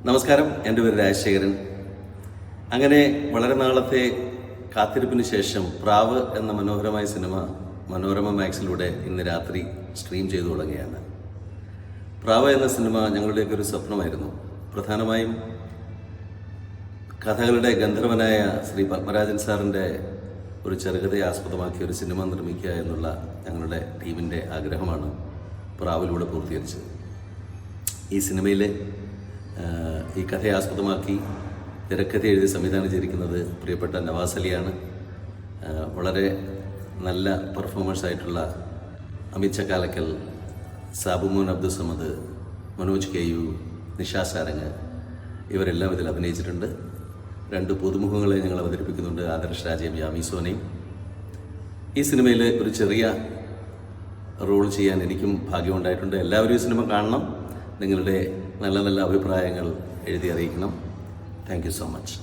നമസ്കാരം, എൻ്റെ പേര് രാജശേഖരൻ. അങ്ങനെ വളരെ നാളത്തെ കാത്തിരിപ്പിന് ശേഷം പ്രാവ് എന്ന മനോഹരമായ സിനിമ മനോരമ മാക്സിലൂടെ ഇന്ന് രാത്രി സ്ട്രീം ചെയ്തു തുടങ്ങുകയാണ്. പ്രാവ് എന്ന സിനിമ ഞങ്ങളുടെയൊക്കെ ഒരു സ്വപ്നമായിരുന്നു. പ്രധാനമായും കഥകളുടെ ഗന്ധർവനായ ശ്രീ പത്മരാജൻ സാറിൻ്റെ ഒരു ചെറുകഥയെ ആസ്പദമാക്കി ഒരു സിനിമ നിർമ്മിക്കുക എന്നുള്ള ഞങ്ങളുടെ ടീമിൻ്റെ ആഗ്രഹമാണ് പ്രാവിലൂടെ പൂർത്തീകരിച്ചത്. ഈ സിനിമയിലെ ഈ കഥയെ ആസ്പദമാക്കി തിരക്കഥ എഴുതി സംവിധാനം ചെയ്തിരിക്കുന്നത് പ്രിയപ്പെട്ട നവാസ് അലിയാണ്. വളരെ നല്ല പെർഫോമൻസ് ആയിട്ടുള്ള അമിത് ചക്കാലക്കൽ, സാബുമോൻ അബ്ദുൽ സമദ്, മനോജ് കെ യു, നിഷാ സാരംഗ് ഇവരെല്ലാം ഇതിൽ അഭിനയിച്ചിട്ടുണ്ട്. 2 പുതുമുഖങ്ങളെ ഞങ്ങൾ അവതരിപ്പിക്കുന്നുണ്ട്, ആദർശ് രാജയും യാമി സോനയും. ഈ സിനിമയിൽ ഒരു ചെറിയ റോൾ ചെയ്യാൻ എനിക്കും ഭാഗ്യമുണ്ടായിട്ടുണ്ട്. എല്ലാവരും ഈ സിനിമ കാണണം. നിങ്ങളുടെ നല്ല നല്ല അഭിപ്രായങ്ങൾ എഴുതി അറിയിക്കണം. Thank you so much.